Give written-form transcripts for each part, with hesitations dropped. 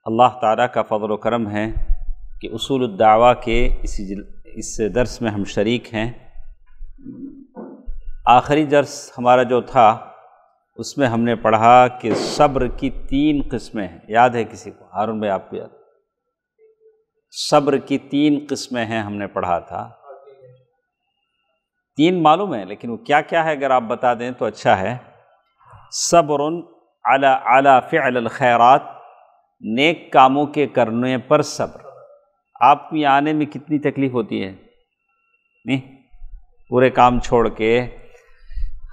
اللہ تعالیٰ کا فضل و کرم ہے کہ اصول الدعوہ کے اس درس میں ہم شریک ہیں۔ آخری درس ہمارا جو تھا اس میں ہم نے پڑھا کہ صبر کی 3 قسمیں ہیں۔ یاد ہے کسی کو؟ ہارون بھائی آپ کو یاد؟ صبر کی 3 قسمیں ہیں ہم نے پڑھا تھا۔ 3 معلوم ہے لیکن وہ کیا کیا ہے اگر آپ بتا دیں تو اچھا ہے۔ صبر علی فعل الخیرات، نیک کاموں کے کرنے پر صبر۔ آپ کو یہ آنے میں کتنی تکلیف ہوتی ہے؟ نہیں، پورے کام چھوڑ کے،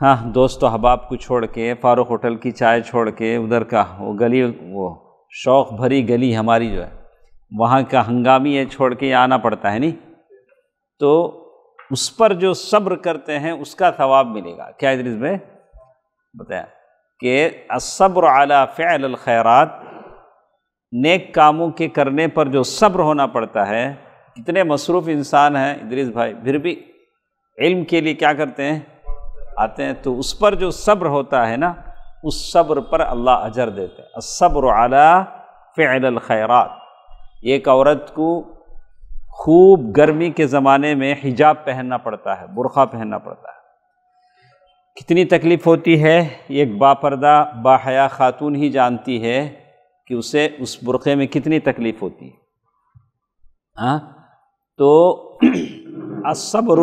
ہاں دوست و احباب کو چھوڑ کے، فاروق ہوٹل کی چائے چھوڑ کے، ادھر کا وہ گلی، وہ شوق بھری گلی ہماری جو ہے، وہاں کا ہنگامی ہے چھوڑ کے آنا پڑتا ہے، نہیں تو اس پر جو صبر کرتے ہیں اس کا ثواب ملے گا۔ کیا ادریس میں بتایا کہ الصبر علی فعل الخیرات، نیک کاموں کے کرنے پر جو صبر ہونا پڑتا ہے۔ کتنے مصروف انسان ہیں ادریس بھائی، پھر بھی علم کے لیے کیا کرتے ہیں؟ آتے ہیں، تو اس پر جو صبر ہوتا ہے نا، اس صبر پر اللہ اجر دیتے ہیں۔ الصبر علی فعل الخیرات۔ ایک عورت کو خوب گرمی کے زمانے میں حجاب پہننا پڑتا ہے، برقع پہننا پڑتا ہے، کتنی تکلیف ہوتی ہے ایک باپردہ باحیا خاتون ہی جانتی ہے کہ اسے اس برقعے میں کتنی تکلیف ہوتی ہے۔ ہاں تو الصبر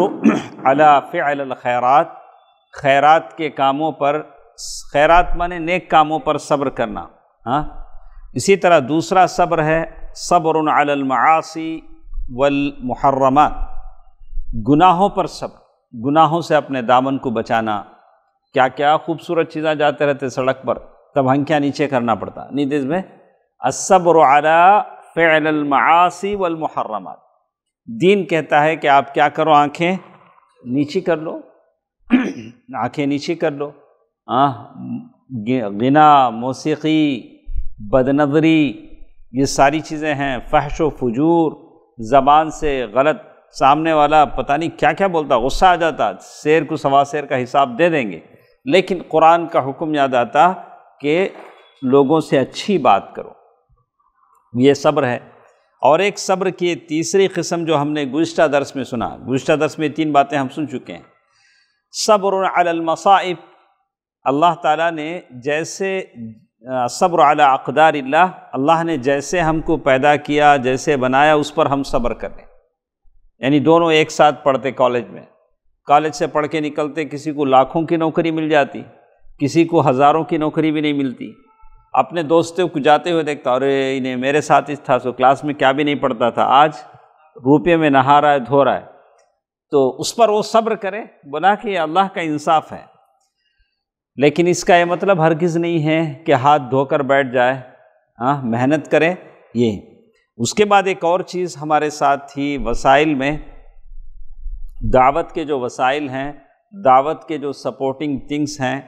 علی فعل الخیرات، خیرات کے کاموں پر، خیرات مانے نیک کاموں پر صبر کرنا۔ ہاں اسی طرح دوسرا صبر ہے صبر علی المعاصی والمحرمات، گناہوں پر صبر، گناہوں سے اپنے دامن کو بچانا۔ کیا کیا خوبصورت چیزیں جاتے رہتے سڑک پر، تب ہنکیاں نیچے کرنا پڑتا، نہیں دیس میں الصبر علی فعل المعاصی والمحرمات۔ دین کہتا ہے کہ آپ کیا کرو، آنکھیں نیچی کر لو، آنکھیں نیچی کر لو۔ غنا، موسیقی، بدنظری، یہ ساری چیزیں ہیں، فحش و فجور، زبان سے غلط، سامنے والا پتہ نہیں کیا کیا بولتا، غصہ آ جاتا، شیر کو سوا شیر کا حساب دے دیں گے، لیکن قرآن کا حکم یاد آتا کہ لوگوں سے اچھی بات کرو۔ یہ صبر ہے۔ اور ایک صبر کی تیسری قسم جو ہم نے گزشتہ درس میں سنا، گزشتہ درس میں 3 باتیں ہم سن چکے ہیں۔ صبر علی المصائب، اللہ تعالیٰ نے جیسے صبر علی اقدار اللہ، اللہ نے جیسے ہم کو پیدا کیا، جیسے بنایا، اس پر ہم صبر کریں۔ یعنی دونوں ایک ساتھ پڑھتے کالج میں، کالج سے پڑھ کے نکلتے، کسی کو لاکھوں کی نوکری مل جاتی، کسی کو ہزاروں کی نوکری بھی نہیں ملتی۔ اپنے دوستوں کو جاتے ہوئے دیکھتا، ارے انہیں میرے ساتھ اس تھا، سو کلاس میں کیا بھی نہیں پڑھتا تھا، آج روپے میں نہا رہا ہے، دھو رہا ہے، تو اس پر وہ صبر کرے، بولا کہ یہ اللہ کا انصاف ہے۔ لیکن اس کا یہ مطلب ہرگز نہیں ہے کہ ہاتھ دھو کر بیٹھ جائے، محنت کرے۔ یہ اس کے بعد ایک اور چیز ہمارے ساتھ تھی، وسائل میں دعوت کے جو وسائل ہیں، دعوت کے جو سپورٹنگ تھنگس ہیں،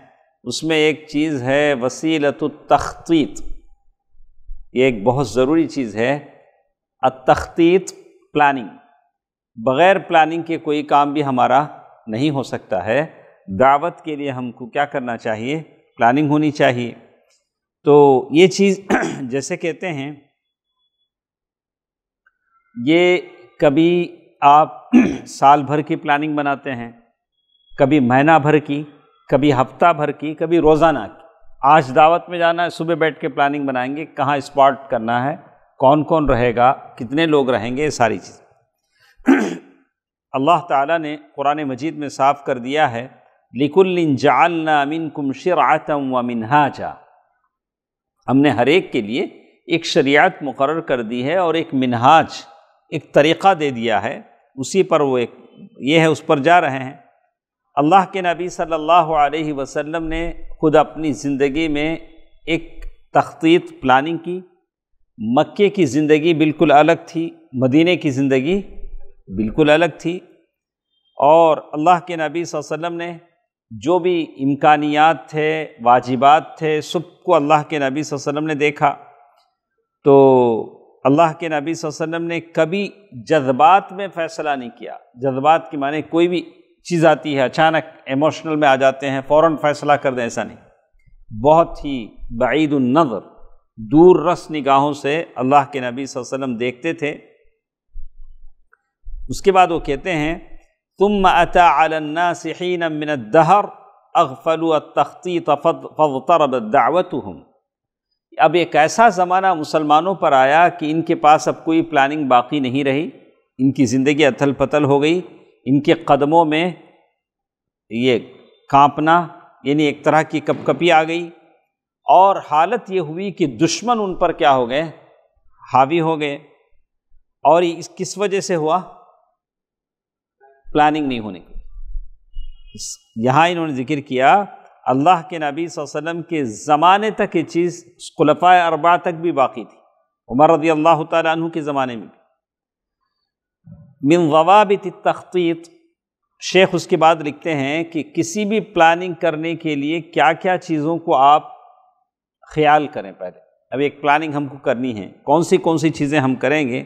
اس میں ایک چیز ہے وسیلۃ التخطیط۔ یہ ایک بہت ضروری چیز ہے، التخطیط، پلاننگ۔ بغیر پلاننگ کے کوئی کام بھی ہمارا نہیں ہو سکتا ہے۔ دعوت کے لیے ہم کو کیا کرنا چاہیے؟ پلاننگ ہونی چاہیے۔ تو یہ چیز جیسے کہتے ہیں، یہ کبھی آپ سال بھر کی پلاننگ بناتے ہیں، کبھی مہینہ بھر کی، کبھی ہفتہ بھر کی، کبھی روزانہ کی۔ آج دعوت میں جانا ہے، صبح بیٹھ کے پلاننگ بنائیں گے، کہاں اسپاٹ کرنا ہے، کون کون رہے گا، کتنے لوگ رہیں گے، یہ ساری چیز اللہ تعالیٰ نے قرآن مجید میں صاف کر دیا ہے، لِكُلٍّ جَعَلْنَا مِنْكُمْ شِرْعَةً وَمِنْهَاجًا۔ ہم نے ہر ایک کے لیے ایک شریعت مقرر کر دی ہے اور ایک منہاج، ایک طریقہ دے دیا ہے، اسی پر وہ ایک یہ ہے، اس پر جا رہے ہیں۔ اللہ کے نبی صلی اللہ علیہ وسلم نے خود اپنی زندگی میں ایک تخطیط، پلاننگ کی۔ مکے کی زندگی بالکل الگ تھی، مدینے کی زندگی بالکل الگ تھی، اور اللہ کے نبی صلی اللہ علیہ وسلم نے جو بھی امکانیات تھے، واجبات تھے، سب کو اللہ کے نبی صلی اللہ علیہ وسلم نے دیکھا۔ تو اللہ کے نبی صلی اللہ علیہ وسلم نے کبھی جذبات میں فیصلہ نہیں کیا۔ جذبات کی معنی کوئی بھی چیز آتی ہے اچانک ایموشنل میں آ جاتے ہیں، فوراً فیصلہ کر دیں، ایسا نہیں۔ بہت ہی بعید النظر، دور رس نگاہوں سے اللہ کے نبی صلی اللہ علیہ وسلم دیکھتے تھے۔ اس کے بعد وہ کہتے ہیں ثم اتى على الناس حينا من الدهر اغفلوا التخطيط فاضطربت دعوتهم۔ اب ایک ایسا زمانہ مسلمانوں پر آیا کہ ان کے پاس اب کوئی پلاننگ باقی نہیں رہی، ان کی زندگی اتھل پتھل ہو گئی، ان کے قدموں میں یہ کانپنا یعنی ایک طرح کی کپ کپی آ گئی، اور حالت یہ ہوئی کہ دشمن ان پر کیا ہو گئے، حاوی ہو گئے۔ اور یہ کس وجہ سے ہوا؟ پلاننگ نہیں ہونے کی۔ یہاں انہوں نے ذکر کیا اللہ کے نبی صلی اللہ علیہ وسلم کے زمانے تک یہ چیز خلفائے اربعہ تک بھی باقی تھی، عمر رضی اللہ تعالیٰ عنہ کے زمانے میں بھی۔ من ضوابط التخطیط، شیخ اس کے بعد لکھتے ہیں کہ کسی بھی پلاننگ کرنے کے لیے کیا کیا چیزوں کو آپ خیال کریں پہلے۔ اب ایک پلاننگ ہم کو کرنی ہے، کون سی چیزیں ہم کریں گے۔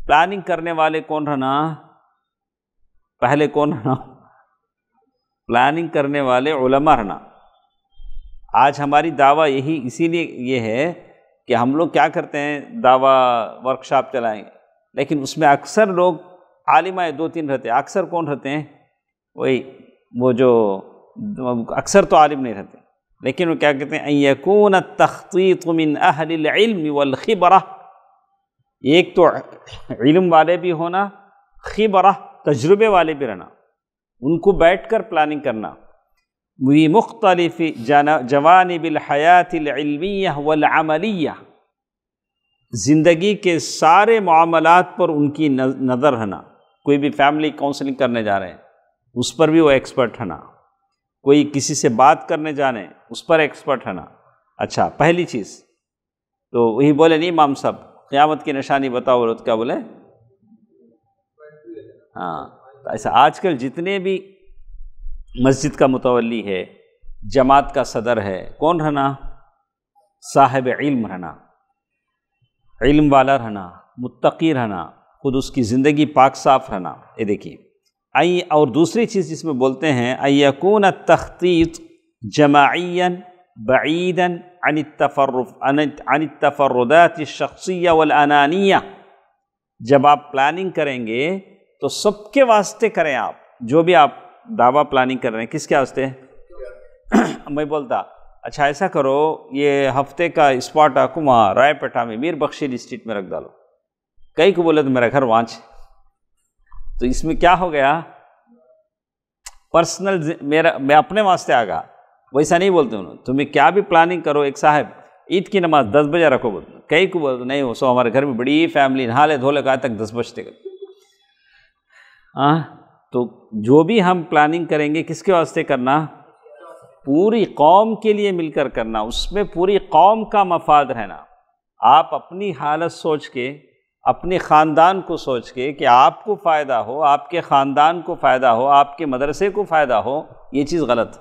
پلاننگ کرنے والے کون رہنا؟ پہلے کون رہنا؟ پلاننگ کرنے والے علماء رہنا۔ آج ہماری دعویٰ اسی لیے یہ ہے کہ ہم لوگ کیا کرتے ہیں، دعویٰ ورکشاپ چلائیں گے، لیکن اس میں اکثر لوگ عالمائے 2-3 رہتے ہیں۔ اکثر کون رہتے ہیں؟ وہ جو اکثر تو عالم نہیں رہتے، لیکن وہ کیا کہتے ہیں ان یکون التخطیط من اہل العلم والخبرہ، ایک تو علم والے بھی ہونا، خبرہ تجربے والے بھی رہنا، ان کو بیٹھ کر پلاننگ کرنا۔ مختلف جوانب الحیات العلمیہ والعملیہ، زندگی کے سارے معاملات پر ان کی نظر رہنا۔ کوئی بھی فیملی کاؤنسلنگ کرنے جا رہے ہیں اس پر بھی وہ ایکسپرٹ رہنا، کوئی کسی سے بات کرنے جانے اس پر ایکسپرٹ رہنا۔ اچھا، پہلی چیز تو وہی بولے نہیں امام صاحب قیامت کی نشانی بتاؤ، بولے تو کیا بولے؟ ہاں، ایسا آج کل جتنے بھی مسجد کا متولی ہے، جماعت کا صدر ہے، کون رہنا؟ صاحب علم رہنا، علم والا رہنا، متقی رہنا، خود اس کی زندگی پاک صاف رہنا۔ یہ دیکھیے، اور دوسری چیز جس میں بولتے ہیں ان یکون التخطیط جماعیا بعیدا عن التفردات الشخصیہ والانانیہ۔ جب آپ پلاننگ کریں گے تو سب کے واسطے کریں، آپ جو بھی آپ دعویٰ پلاننگ کر رہے ہیں کس کے واسطے؟ میں بولتا اچھا ایسا کرو، یہ ہفتے کا اسپاٹ آپ کو وہاں رائے پیٹا میں میر بخشی اسٹریٹ میں رکھ ڈالو، کئی کو بولے تو میرا گھر وہاں ہے، تو اس میں کیا ہو گیا؟ پرسنل میں اپنے واسطے آ گا۔ ویسا نہیں بولتے انہوں، تمہیں کیا بھی پلاننگ کرو، ایک صاحب عید کی نماز 10 بجے رکھو بولتے، کئی کو بولتے نہیں وہ سو ہمارے گھر میں بڑی فیملی نہا لے دھو لے کہا تک 10 بجتے گا۔ تو جو بھی ہم پلاننگ کریں گے کس کے واسطے کرنا؟ پوری قوم کے لیے مل کر کرنا، اس میں پوری قوم کا مفاد رہنا۔ آپ اپنی حالت سوچ کے، اپنے خاندان کو سوچ کے کہ آپ کو فائدہ ہو، آپ کے خاندان کو فائدہ ہو، آپ کے مدرسے کو فائدہ ہو، یہ چیز غلط،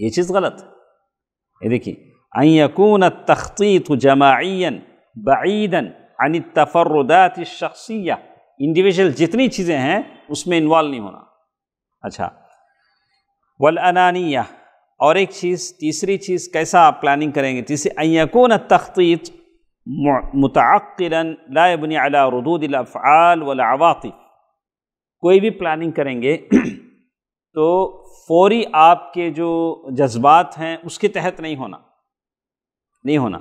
یہ چیز غلط۔ یہ دیکھیے ان یکون التخطیط جماعیا بعیدا عن التفردات الشخصیہ، انڈیویژل جتنی چیزیں ہیں اس میں انوالو نہیں ہونا۔ اچھا، والانانیہ، اور ایک چیز تیسری چیز کیسا آپ پلاننگ کریں گے؟ تیسری ان یکون التخطیط متعقلا لا یبنی علی ردود الافعال والعواطف۔ کوئی بھی پلاننگ کریں گے تو فوری آپ کے جو جذبات ہیں اس کے تحت نہیں ہونا، نہیں ہونا۔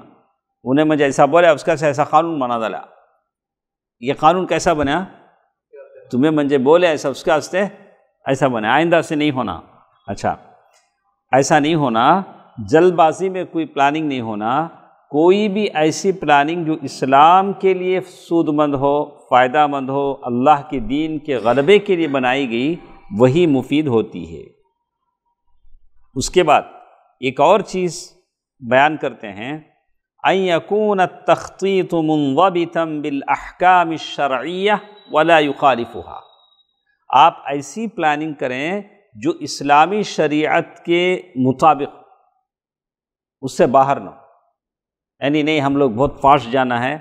انہیں مجھے ایسا بولا، اس کا ایسا قانون بنا ڈالا، یہ قانون کیسا بنا؟ تمہیں مجھے بولے ایسا، اس کے واسطے ایسا بنا، آئندہ سے نہیں ہونا۔ اچھا، ایسا نہیں ہونا، جلد بازی میں کوئی پلاننگ نہیں ہونا، کوئی بھی ایسی پلاننگ جو اسلام کے لیے سود مند ہو، فائدہ مند ہو، اللہ کے دین کے غلبے کے لیے بنائی گئی وہی مفید ہوتی ہے۔ اس کے بعد ایک اور چیز بیان کرتے ہیں ان یکون التخطیط منضبطا بالاحکام الشرعیہ ولا یخالفها۔ آپ ایسی پلاننگ کریں جو اسلامی شریعت کے مطابق، اس سے باہر نہ ہو، یعنی نہیں ہم لوگ بہت فاسٹ جانا ہے،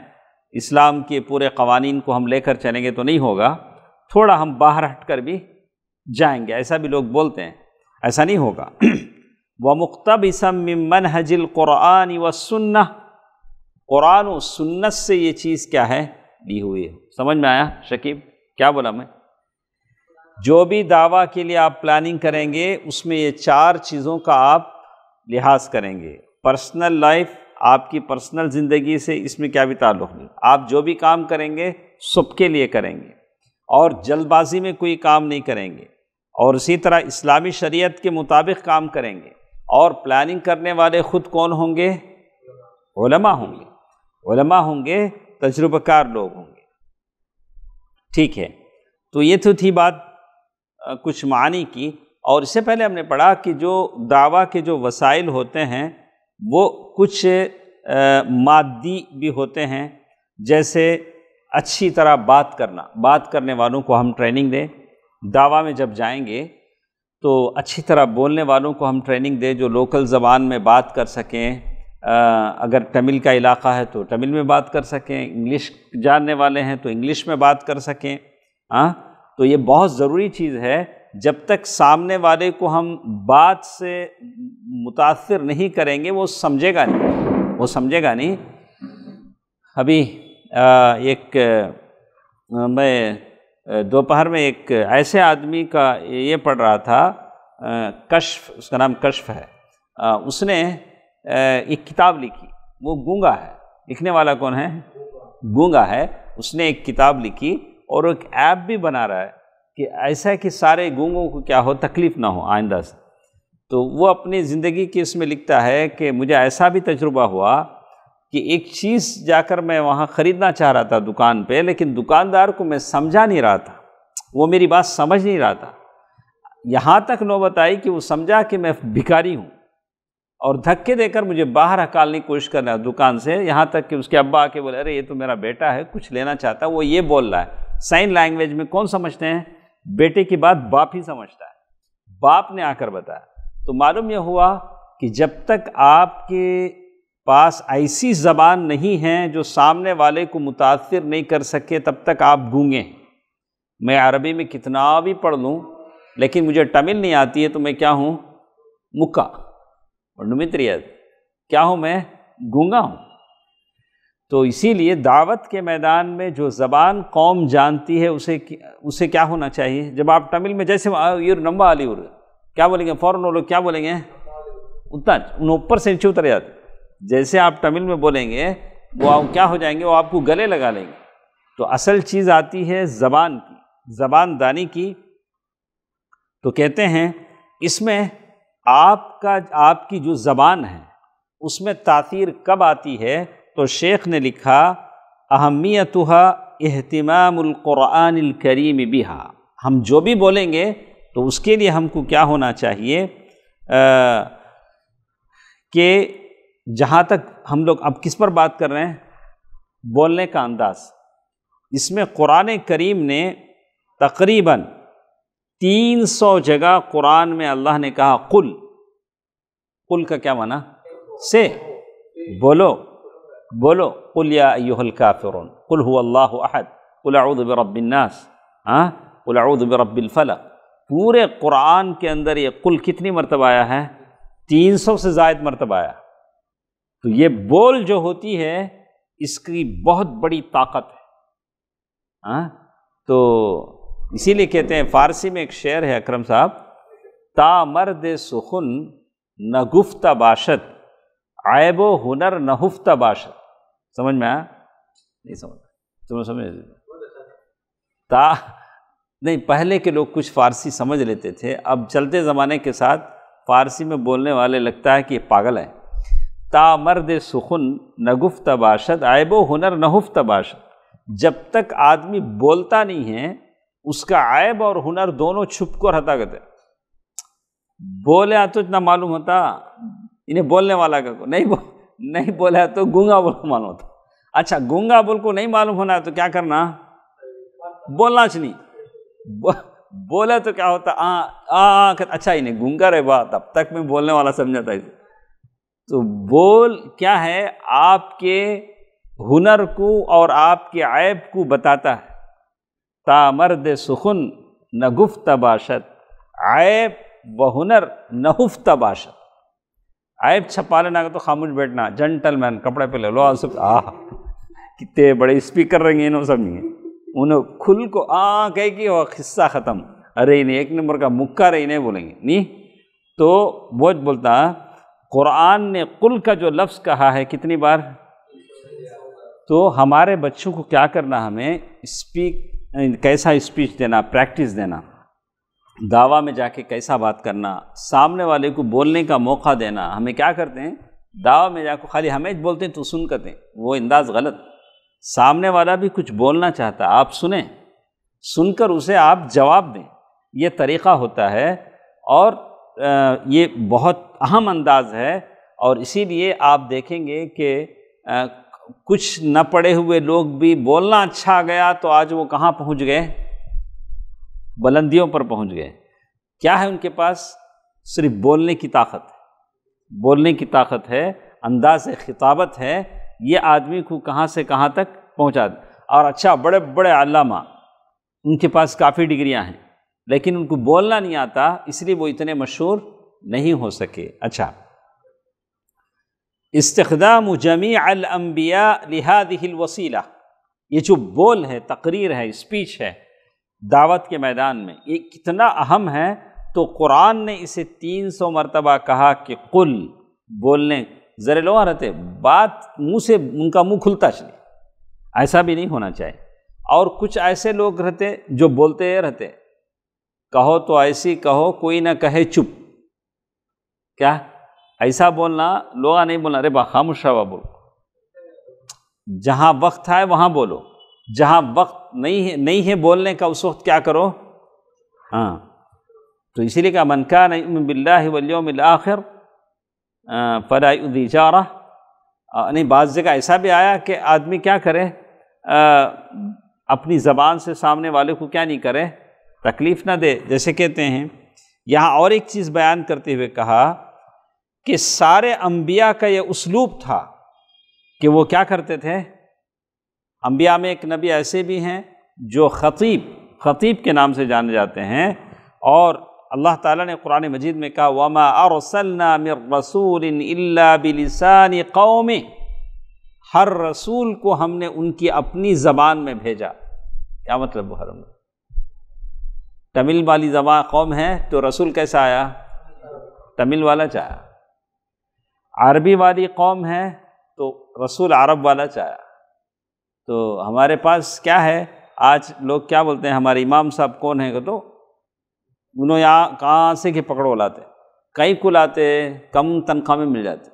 اسلام کے پورے قوانین کو ہم لے کر چلیں گے تو نہیں ہوگا، تھوڑا ہم باہر ہٹ کر بھی جائیں گے، ایسا بھی لوگ بولتے ہیں، ایسا نہیں ہوگا۔ وَمُقْتَبِسًا مِّن مَنْهَجِ الْقُرْآنِ وَالسُّنَّةِ، قرآن و سنت سے یہ چیز کیا ہے، لی ہوئی ہے۔ سمجھ میں آیا شکیب کیا بولا میں؟ جو بھی دعویٰ کے لیے آپ پلاننگ کریں گے اس میں یہ 4 چیزوں کا آپ لحاظ کریں گے۔ پرسنل لائف، آپ کی پرسنل زندگی سے اس میں کیا بھی تعلق نہیں، آپ جو بھی کام کریں گے سب کے لیے کریں گے، اور جلد بازی میں کوئی کام نہیں کریں گے، اور اسی طرح اسلامی شریعت کے مطابق کام کریں گے۔ اور پلاننگ کرنے والے خود کون ہوں گے؟ علماء ہوں گے، علماء ہوں گے، تجربہ کار لوگ ہوں گے۔ ٹھیک ہے، تو یہ تو تھی بات کچھ معنی کی۔ اور اس سے پہلے ہم نے پڑھا کہ جو دعویٰ کے جو وسائل ہوتے ہیں وہ کچھ مادی بھی ہوتے ہیں، جیسے اچھی طرح بات کرنا، بات کرنے والوں کو ہم ٹریننگ دیں۔ دعویٰ میں جب جائیں گے تو اچھی طرح بولنے والوں کو ہم ٹریننگ دیں جو لوکل زبان میں بات کر سکیں، اگر تمل کا علاقہ ہے تو تمل میں بات کر سکیں، انگلش جاننے والے ہیں تو انگلش میں بات کر سکیں۔ تو یہ بہت ضروری چیز ہے، جب تک سامنے والے کو ہم بات سے متاثر نہیں کریں گے وہ سمجھے گا نہیں، وہ سمجھے گا نہیں۔ ابھی میں دوپہر میں ایک ایسے آدمی کا یہ پڑھ رہا تھا، کشف، اس کا نام کشف ہے، اس نے ایک کتاب لکھی، وہ گونگا ہے، لکھنے والا کون ہے؟ گونگا ہے۔ اس نے ایک کتاب لکھی اور ایک ایپ بھی بنا رہا ہے کہ ایسا ہے کہ سارے گونگوں کو کیا ہو، تکلیف نہ ہو آئندہ سے۔ تو وہ اپنی زندگی کی اس میں لکھتا ہے کہ مجھے ایسا بھی تجربہ ہوا کہ ایک چیز جا کر میں وہاں خریدنا چاہ رہا تھا دکان پہ، لیکن دکاندار کو میں سمجھا نہیں رہا تھا، وہ میری بات سمجھ نہیں رہا تھا۔ یہاں تک نوبت آئی کہ وہ سمجھا کہ میں بھکاری ہوں، اور دھکے دے کر مجھے باہر ہکالنے کی کوشش کرنا دکان سے، یہاں تک کہ اس کے ابا آ کے بولے ارے یہ تو میرا بیٹا ہے، کچھ لینا چاہتا ہے، وہ یہ بول رہا ہے۔ سائن لینگویج میں کون سمجھتے ہیں؟ بیٹے کی بات باپ ہی سمجھتا ہے، باپ نے آ کر بتایا۔ تو معلوم یہ ہوا کہ جب تک آپ کے پاس ایسی زبان نہیں ہے جو سامنے والے کو متاثر نہیں کر سکے تب تک آپ گونگے ہیں۔ میں عربی میں کتنا بھی پڑھ لوں لیکن مجھے تمل نہیں آتی ہے تو میں کیا ہوں؟ مکہ اور نمتریت کیا ہوں؟ میں گونگا ہوں۔ تو اسی لیے دعوت کے میدان میں جو زبان قوم جانتی ہے اسے کیا ہونا چاہیے؟ جب آپ تمل میں جیسے یہ نمبا علی کیا بولیں گے، فوراً وہ لوگ کیا بولیں گے؟ اتنا اوپر سے نیچے اتر جاتے۔ جیسے آپ تمل میں بولیں گے وہ کیا ہو جائیں گے، وہ آپ کو گلے لگا لیں گے۔ تو اصل چیز آتی ہے زبان کی، زبان دانی کی۔ تو کہتے ہیں اس میں آپ کی جو زبان ہے اس میں تاثیر کب آتی ہے؟ تو شیخ نے لکھا اہمیتها اہتمام القرآن الکریم بہا، ہم جو بھی بولیں گے تو اس کے لیے ہم کو کیا ہونا چاہیے کہ جہاں تک ہم لوگ اب کس پر بات کر رہے ہیں؟ بولنے کا انداز۔ اس میں قرآن کریم نے تقریباً 300 جگہ قرآن میں اللہ نے کہا قل، قل کا کیا معنی؟ سے بولو، بولو، قل یا ایھا الکافرون، قل هو اللہ احد، قل اعوذ برب الناس، قل اعوذ برب الفلق۔ پورے قرآن کے اندر یہ قل کتنی مرتبہ آیا ہے؟ 300 سے زائد مرتبہ آیا۔ تو یہ بول جو ہوتی ہے اس کی بہت بڑی طاقت ہے۔ تو اسی لیے کہتے ہیں، فارسی میں ایک شعر ہے اکرم صاحب، تا مرد سخن نہ گفتہ باشد، عیب و ہنر نہ ہفتہ باشد۔ سمجھ میں آیا؟ نہیں سمجھ تا نہیں، پہلے کے لوگ کچھ فارسی سمجھ لیتے تھے، اب چلتے زمانے کے ساتھ فارسی میں بولنے والے لگتا ہے کہ یہ پاگل ہے۔ تا مرد سخن نہ گفتہ باشد، عیب و ہنر نہ ہفتہ باشد۔ جب تک آدمی بولتا نہیں ہے اس کا عیب اور ہنر دونوں چھپ کر رہتا کرتے۔ بولے تو اتنا معلوم ہوتا، انہیں بولنے والا کا نہیں بولا تو گونگا بول کو معلوم ہوتا۔ اچھا گونگا بول کو نہیں معلوم ہونا ہے تو کیا کرنا؟ بولنا چاہیے۔ بولے تو کیا ہوتا؟ اچھا انہیں گونگا رہے بات، اب تک میں بولنے والا سمجھا تھا اسے۔ تو بول کیا ہے؟ آپ کے ہنر کو اور آپ کے عیب کو بتاتا ہے۔ تا مرد سخن نہ گفتہ باشد، عیب و ہنر نہ ہفتہ باشد۔ عیب چھپا لینا تو خاموش بیٹھنا، جنٹل مین کپڑے پہ لے لو سب، کتنے بڑے اسپیکر رہیں انہوں سب نہیں انہوں کھل کو کہے کہ وہ قصہ ختم، ارے انہیں ایک نمبر کا مکہ رہی نہیں بولیں گے نہیں. تو وہ بولتا قرآن نے قل کا جو لفظ کہا ہے کتنی بار؟ تو ہمارے بچوں کو کیا کرنا، ہمیں کیسا اسپیچ دینا، پریکٹس دینا، دعویٰ میں جا کے کیسا بات کرنا، سامنے والے کو بولنے کا موقع دینا. ہمیں کیا کرتے ہیں دعویٰ میں جا کے خالی ہمیں بولتے ہیں تو سن کرتے ہیں، وہ انداز غلط. سامنے والا بھی کچھ بولنا چاہتا، آپ سنیں، سن کر اسے آپ جواب دیں، یہ طریقہ ہوتا ہے. اور یہ بہت اہم انداز ہے. اور اسی لیے آپ دیکھیں گے کہ کچھ نہ پڑھے ہوئے لوگ بھی بولنا اچھا گیا تو آج وہ کہاں پہنچ گئے؟ بلندیوں پر پہنچ گئے. کیا ہے ان کے پاس؟ صرف بولنے کی طاقت، بولنے کی طاقت ہے، انداز خطابت ہے. یہ آدمی کو کہاں سے کہاں تک پہنچا دے. اور اچھا بڑے بڑے علامہ، ان کے پاس کافی ڈگریاں ہیں لیکن ان کو بولنا نہیں آتا، اس لیے وہ اتنے مشہور نہیں ہو سکے. اچھا، استخدام جمیع الانبیاء لہذہ الوسیلہ، یہ جو بول ہے، تقریر ہے، اسپیچ ہے دعوت کے میدان میں، یہ کتنا اہم ہے. تو قرآن نے اسے 300 مرتبہ کہا کہ قل، بولنے. ذرے لوگ رہتے بات منہ سے ان کا منہ کھلتا چلے، ایسا بھی نہیں ہونا چاہیے. اور کچھ ایسے لوگ رہتے جو بولتے رہتے، کہو تو ایسی کہو کوئی نہ کہے چپ. کیا ایسا بولنا؟ لوگ نہیں بولنا، ارے با خاموش رہو بولو. جہاں وقت ہے وہاں بولو، جہاں وقت نہیں ہے بولنے کا اس وقت کیا کرو. تو اسی لیے کہ من کان یؤمن باللہ والیوم الآخر فلا یؤذی جارہ. نہیں، بعض جگہ ایسا بھی آیا کہ آدمی کیا کرے، اپنی زبان سے سامنے والے کو کیا نہیں کرے، تکلیف نہ دے. جیسے کہتے ہیں یہاں اور ایک چیز بیان کرتے ہوئے کہا کہ سارے انبیاء کا یہ اسلوب تھا کہ وہ کیا کرتے تھے. انبیاء میں ایک نبی ایسے بھی ہیں جو خطیب کے نام سے جانے جاتے ہیں. اور اللہ تعالیٰ نے قرآن مجید میں کہا وَمَا أَرْسَلْنَا مِن رَّسُولٍ إِلَّا بِلِسَانِ قَوْمِهِ، ہر رسول کو ہم نے ان کی اپنی زبان میں بھیجا. کیا مطلب وہ ہر تمل والی زبان قوم ہے تو رسول کیسا آیا؟ تمل والا چاہا. عربی والی قوم ہے تو رسول عرب والا چاہا. تو ہمارے پاس کیا ہے، آج لوگ کیا بولتے ہیں ہمارے امام صاحب کون ہیں، تو انہوں یہاں کہاں سے کہ پکڑو لاتے، کئی کو لاتے، کم تنخواہ میں مل جاتے،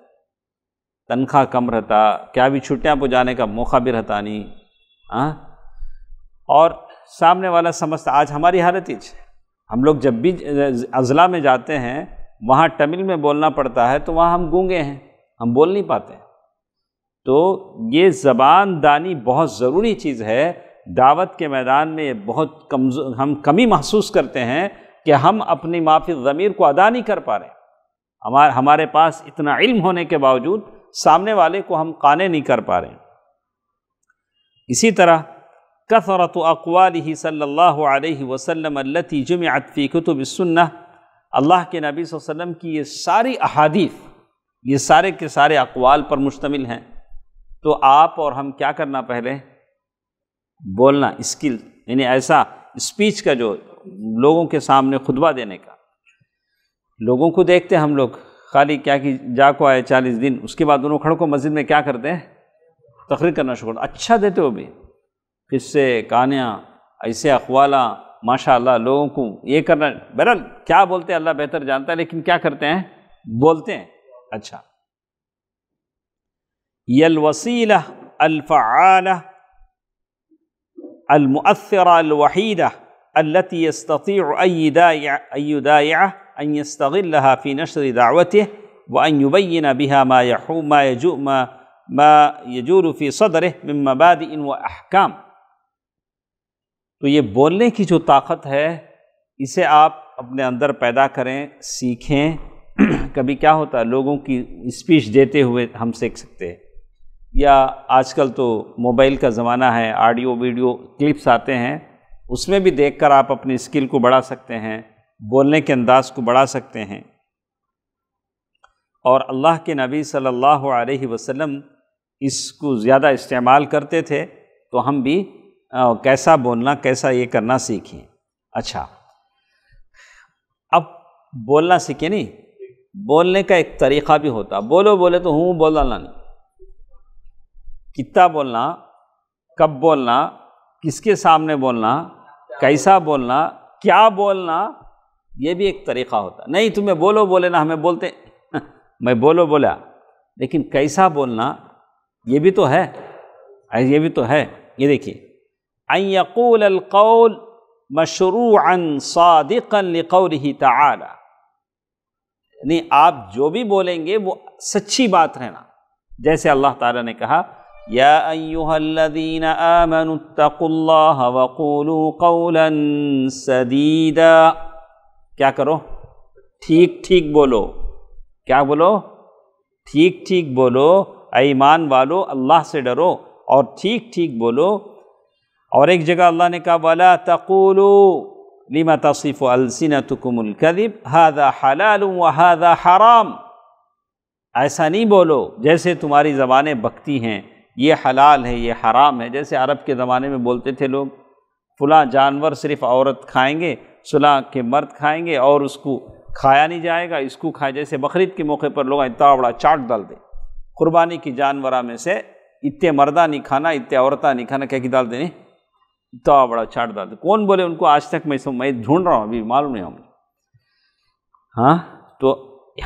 تنخواہ کم رہتا، کیا بھی چھٹیاں پہ جانے کا موقع بھی رہتا نہیں. اور سامنے والا سمجھتا. آج ہماری حالت ہی ہے، ہم لوگ جب بھی اضلاع میں جاتے ہیں وہاں تمل میں بولنا پڑتا ہے تو وہاں ہم گونگے ہیں، ہم بول نہیں پاتے. تو یہ زبان دانی بہت ضروری چیز ہے. دعوت کے میدان میں بہت ہم کمی محسوس کرتے ہیں کہ ہم اپنی معافی ضمیر کو ادا نہیں کر پا رہے. ہمارے پاس اتنا علم ہونے کے باوجود سامنے والے کو ہم قانع نہیں کر پا رہے. اسی طرح کثرت اقوالہ صلی اللہ علیہ وسلم التی جمعت فی کتب السنہ، اللہ کے نبی صلی اللہ علیہ وسلم کی یہ ساری احادیث، یہ سارے کے سارے اقوال پر مشتمل ہیں. تو آپ اور ہم کیا کرنا، پہلے بولنا اسکل، یعنی ایسا اسپیچ کا جو لوگوں کے سامنے خطبہ دینے کا. لوگوں کو دیکھتے ہم لوگ خالی کیا کہ جا کو آئے 40 دن، اس کے بعد انہوں کھڑوں کو مسجد میں کیا کرتے ہیں، تقریر کرنا شروع کرتے. اچھا دیتے ہو بھی قصے کہانیاں، ایسے اقوالاں، ماشاء اللہ لوگوں کو یہ کرنا. بہرحال کیا بولتے ہیں اللہ بہتر جانتا ہے، لیکن کیا کرتے ہیں، بولتے ہیں. اچھا، یہ الوسیلہ الفعالہ المؤثرہ الوحیدہ التي يستطيع أي داعية أن يستغلها في نشر دعوته وأن يبين بها ما يجول في صدره من مبادئ وأحكام. تو یہ بولنے کی جو طاقت ہے اسے آپ اپنے اندر پیدا کریں، سیکھیں. کبھی کیا ہوتا ہے لوگوں کی اسپیچ دیتے ہوئے ہم سیکھ سکتے ہیں، یا آج کل تو موبائل کا زمانہ ہے، آڈیو ویڈیو کلپس آتے ہیں، اس میں بھی دیکھ کر آپ اپنی اسکل کو بڑھا سکتے ہیں، بولنے کے انداز کو بڑھا سکتے ہیں. اور اللہ کے نبی صلی اللہ علیہ وسلم اس کو زیادہ استعمال کرتے تھے، تو ہم بھی کیسا بولنا، کیسا یہ کرنا سیکھیں۔ اچھا، اب بولنا سیکھیں، نہیں بولنے کا ایک طریقہ بھی ہوتا، بولو بولے تو ہوں بولنا نہیں، کتنا بولنا، کب بولنا، کس کے سامنے بولنا، کیسا بولنا، کیا بولنا، یہ بھی ایک طریقہ ہوتا۔ نہیں تمہیں بولو بولے نا، ہمیں بولتے میں بولو بولا، لیکن کیسا بولنا یہ بھی تو ہے، یہ بھی تو ہے۔ یہ دیکھیے، ان یقول القول مشروعا صادقا لقوله تعالی، یعنی آپ جو بھی بولیں گے وہ سچی بات رہنا، جیسے اللہ تعالیٰ نے کہا یا ایھا الذین آمنوا اتقوا اللہ وقولوا قولا سدیدا، کیا کرو؟ ٹھیک ٹھیک بولو، کیا بولو؟ ٹھیک ٹھیک بولو، اے ایمان والو اللہ سے ڈرو اور ٹھیک ٹھیک بولو۔ اور ایک جگہ اللہ نے کہا وَلَا تَقُولُوا لِمَ تَصِفُ أَلْسِنَتُكُمُ الْكَذِبَ هَذَا حَلَالٌ وَهَذَا حَرَامٌ، ایسا نہیں بولو جیسے تمہاری زبانیں بکتی ہیں، یہ حلال ہے یہ حرام ہے۔ جیسے عرب کے زمانے میں بولتے تھے لوگ فلاں جانور صرف عورت کھائیں گے، فلاں کے مرد کھائیں گے اور اس کو کھایا نہیں جائے گا، اس کو کھائے۔ جیسے بقرعید کے موقع پر لوگ اتنا بڑا چاٹ ڈال دیں، قربانی کی جانوراں میں سے اتنے مردہ نہیں کھانا، اتنے عورتیں نہیں کھانا، کیا کی ڈال دیں؟ اتنا بڑا چاٹ ڈال دیں۔ کون بولے ان کو؟ آج تک میں ڈھونڈ رہا ہوں، ابھی معلوم نہیں ہوں۔ ہاں، تو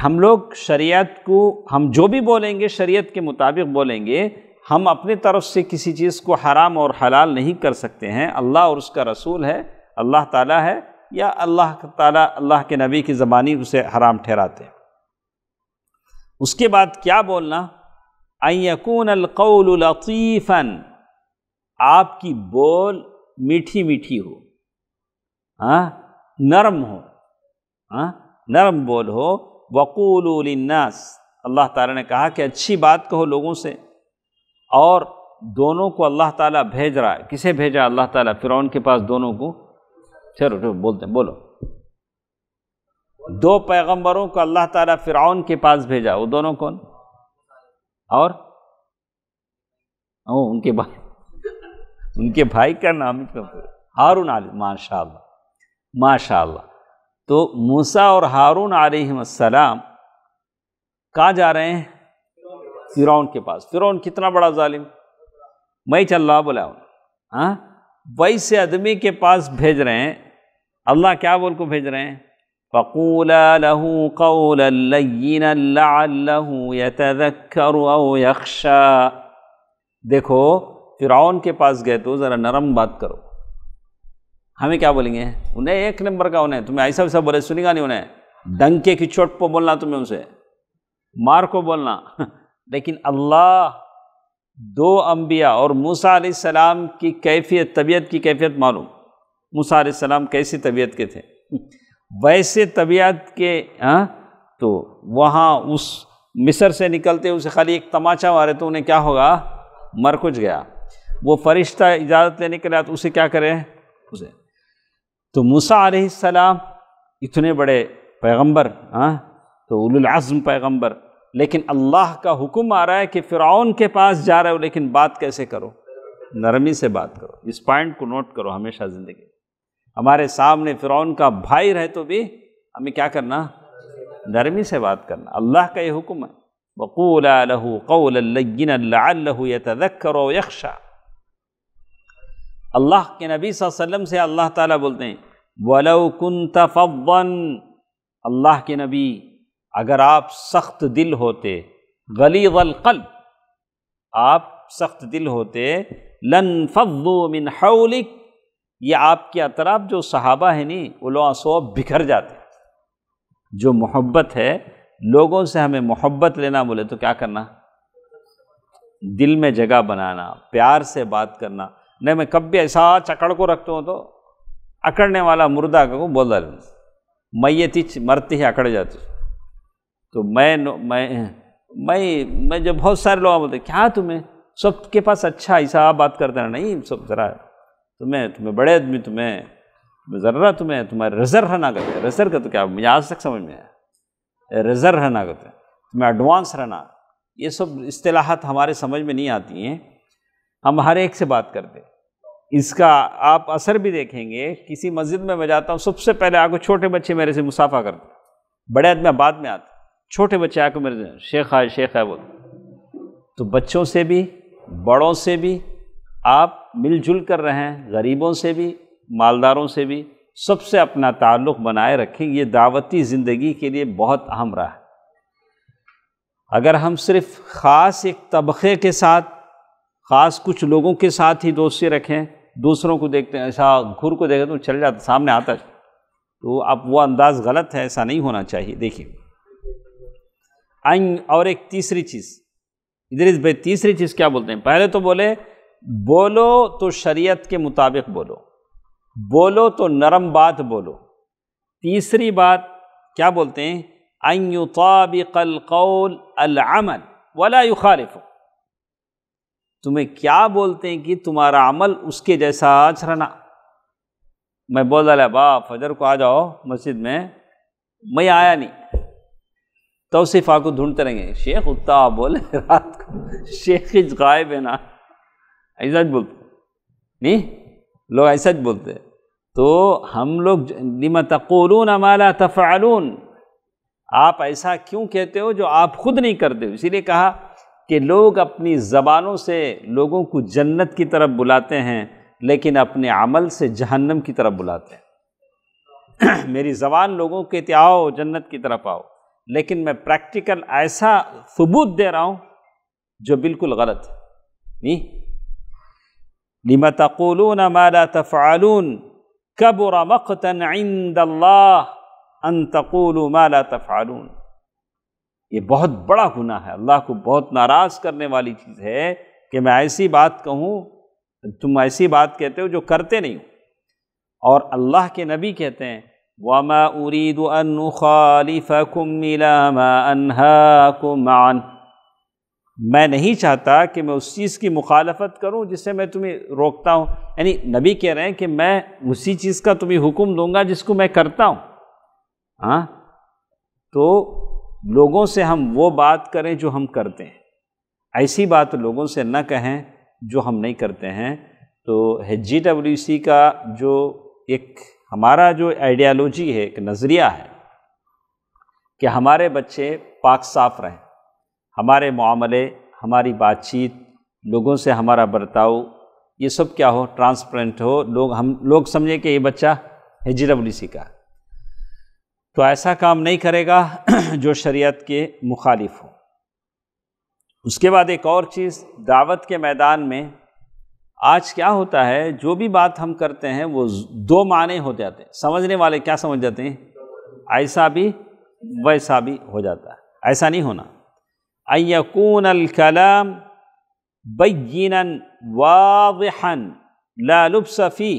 ہم لوگ شریعت کو، ہم جو بھی بولیں گے شریعت کے مطابق بولیں گے، ہم اپنی طرف سے کسی چیز کو حرام اور حلال نہیں کر سکتے ہیں۔ اللہ اور اس کا رسول ہے، اللہ تعالیٰ ہے، یا اللہ تعالیٰ اللہ کے نبی کی زبانی اسے حرام ٹھہراتے ہیں۔ اس کے بعد کیا بولنا؟ ان یکون القول لطیفا، آپ کی بول میٹھی میٹھی ہو، نرم ہو، نرم بول ہو۔ وقولوا للناس، اللہ تعالیٰ نے کہا کہ اچھی بات کہو لوگوں سے، اور دونوں کو اللہ تعالیٰ بھیج رہا ہے۔ کسے بھیجا اللہ تعالیٰ؟ فرعون کے پاس دونوں کو۔ چلو بولتے ہیں، بولو۔ دو پیغمبروں کو اللہ تعالیٰ فرعون کے پاس بھیجا، وہ دونوں کون؟ اور ان کے بھائی کا نام ہارون علیہ، ماشاء اللہ ماشاء اللہ۔ تو موسیٰ اور ہارون علیہ السلام کہاں جا رہے ہیں؟ فرعون کے پاس۔ فرعون کتنا بڑا ظالم، میں چل رہا بولا ہوں، ویسے آدمی کے پاس بھیج رہے ہیں۔ اللہ کیا بول کو بھیج رہے ہیں؟ فَقُولَا لَهُ قَوْلًا لَيِّنًا لَعَلَّهُ يَتَذَكَّرُ أَوْ يَخْشَىٰ۔ دیکھو فرعون کے پاس گئے تو ذرا نرم بات کرو۔ ہمیں کیا بولیں گے؟ انہیں ایک نمبر کا، انہیں تمہیں ایسا ویسا بولے سنی گا نہیں، انہیں ڈنکے کی چوٹ پہ بولنا، تمہیں ان سے مار کو بولنا۔ لیکن اللہ، دو انبیاء اور موسیٰ علیہ السلام کی کیفیت، طبیعت کی کیفیت معلوم۔ موسیٰ علیہ السلام کیسی طبیعت کے تھے، ویسے طبیعت کے، تو وہاں اس مصر سے نکلتے اسے خالی ایک تماچا مارے تو انہیں کیا ہوگا؟ مر کچھ گیا۔ وہ فرشتہ اجازت لینے کے لیے تو اسے کیا کرے؟ اسے تو موسیٰ علیہ السلام اتنے بڑے پیغمبر، تو اولو العزم پیغمبر، لیکن اللہ کا حکم آ رہا ہے کہ فرعون کے پاس جا رہے ہو، لیکن بات کیسے کرو؟ نرمی سے بات کرو۔ اس پوائنٹ کو نوٹ کرو ہمیشہ زندگی۔ ہمارے سامنے فرعون کا بھائی رہے تو بھی ہمیں کیا کرنا؟ نرمی سے بات کرنا۔ اللہ کا یہ حکم ہے، وَقُولَا لَهُ قَوْلًا لَيِّنًا لَعَلَّهُ يَتَذَكَّرُ أَوْ يَخْشَىٰ۔ اللہ کے نبی صلی اللہ علیہ وسلم سے اللہ تعالیٰ بولتے ہیں وَلَوْ كُنْتَ فَظًّا، اللہ کے نبی اگر آپ سخت دل ہوتے، غلیظ القلب، آپ سخت دل ہوتے، لَانْفَضُّوا مِنْ حَوْلِكَ، یہ آپ کے اطراف جو صحابہ ہیں نہیں، وہ لوگ سو بکھر جاتے۔ جو محبت ہے، لوگوں سے ہمیں محبت لینا بولے تو کیا کرنا؟ دل میں جگہ بنانا، پیار سے بات کرنا۔ نہیں میں کب بھی ایسا چکڑ کو رکھتا ہوں تو اکڑنے والا مردہ کو بول رہا ہوں، میت ہی مرتی ہے اکڑ جاتی۔ تو میں جب بہت سارے لوگ بولتے کیا تمہیں سب کے پاس اچھا ایسا بات کرتے ہیں، نہیں سب ذرا تمہیں بڑے آدمی، تمہیں ذرا تمہیں رزر رہنا کرتے ہیں۔ رزر کا تو کیا مجھے آج تک سمجھ میں آیا، رزر رہنا کرتے ہیں۔ تمہیں ایڈوانس رہنا، یہ سب اصطلاحات ہمارے سمجھ میں نہیں آتی ہیں، ہم ہر ایک سے بات کرتے ہیں۔ اس کا آپ اثر بھی دیکھیں گے، کسی مسجد میں جاتا ہوں، سب سے پہلے آ کے چھوٹے بچے میرے سے مصافحہ کرتے، بڑے آدمی بعد میں آتے، چھوٹے بچے آ کے میرے سے شیخ ہے شیخ ہے بولتے۔ تو بچوں سے بھی بڑوں سے بھی آپ مل جل کر رہیں، غریبوں سے بھی مالداروں سے بھی، سب سے اپنا تعلق بنائے رکھیں، یہ دعوتی زندگی کے لیے بہت اہم رہا ہے۔ اگر ہم صرف خاص ایک طبقے کے ساتھ، خاص کچھ لوگوں کے ساتھ ہی دوستی رکھیں، دوسروں کو دیکھتے ہیں ایسا گھر کو دیکھتے تو چل جاتا، سامنے آتا، تو اب وہ انداز غلط ہے، ایسا نہیں ہونا چاہیے۔ دیکھیے اور ایک تیسری چیز، ادریس بھائی تیسری چیز کیا بولتے ہیں؟ پہلے تو بولے بولو تو شریعت کے مطابق بولو، بولو تو نرم بات بولو۔ تیسری بات کیا بولتے ہیں؟ ان یطابق القول العمل ولا یخالف، تمہیں کیا بولتے ہیں کہ تمہارا عمل اس کے جیسا چلنا۔ میں بول رہا با فجر کو آ جاؤ مسجد میں آیا نہیں، توصیف آپ کو ڈھونڈتے رہیں گے، شیخ اتنا بولے رات کو، شیخ غائب ہے نا، ایسا بولتے نہیں لوگ، ایسا بولتے۔ تو ہم لوگ لم تقولون ما لا تفعلون، آپ ایسا کیوں کہتے ہو جو آپ خود نہیں کرتے ہو؟ اسی لیے کہا کہ لوگ اپنی زبانوں سے لوگوں کو جنت کی طرف بلاتے ہیں، لیکن اپنے عمل سے جہنم کی طرف بلاتے ہیں۔ میری زبان لوگوں کہتے آؤ جنت کی طرف آؤ، لیکن میں پریکٹیکل ایسا ثبوت دے رہا ہوں جو بالکل غلط ہے۔ نہیں، لِمَ تَقُولُونَ مَا لَا تَفْعَلُونَ كَبُرَ مَقْتًا عِندَ اللَّهِ أَن تَقُولُوا مَا لَا تَفْعَلُونَ، یہ بہت بڑا گناہ ہے، اللہ کو بہت ناراض کرنے والی چیز ہے کہ میں ایسی بات کہوں، تم ایسی بات کہتے ہو جو کرتے نہیں ہو۔ اور اللہ کے نبی کہتے ہیں وَمَا أُرِيدُ أَن أُخَالِفَكُمْ إِلَىٰ مَا أَنْهَاكُمْ عَنْهُ، میں نہیں چاہتا کہ میں اس چیز کی مخالفت کروں جس سے میں تمہیں روکتا ہوں، یعنی نبی کہہ رہے ہیں کہ میں اسی چیز کا تمہیں حکم دوں گا جس کو میں کرتا ہوں۔ ہاں، تو لوگوں سے ہم وہ بات کریں جو ہم کرتے ہیں، ایسی بات لوگوں سے نہ کہیں جو ہم نہیں کرتے ہیں۔ تو GWC کا جو ایک ہمارا جو آئیڈیالوجی ہے، ایک نظریہ ہے کہ ہمارے بچے پاک صاف رہیں، ہمارے معاملے، ہماری بات چیت، لوگوں سے ہمارا برتاؤ، یہ سب کیا ہو، ٹرانسپیرنٹ ہو، لوگ سمجھیں کہ یہ بچہ GWC کا، تو ایسا کام نہیں کرے گا جو شریعت کے مخالف ہو۔ اس کے بعد ایک اور چیز، دعوت کے میدان میں آج کیا ہوتا ہے، جو بھی بات ہم کرتے ہیں وہ دو معنی ہو جاتے ہیں، سمجھنے والے کیا سمجھ جاتے ہیں، ایسا بھی ویسا بھی ہو جاتا ہے، ایسا نہیں ہونا۔ ان یکون الکلام بینا واضحا لا لبس فیہ،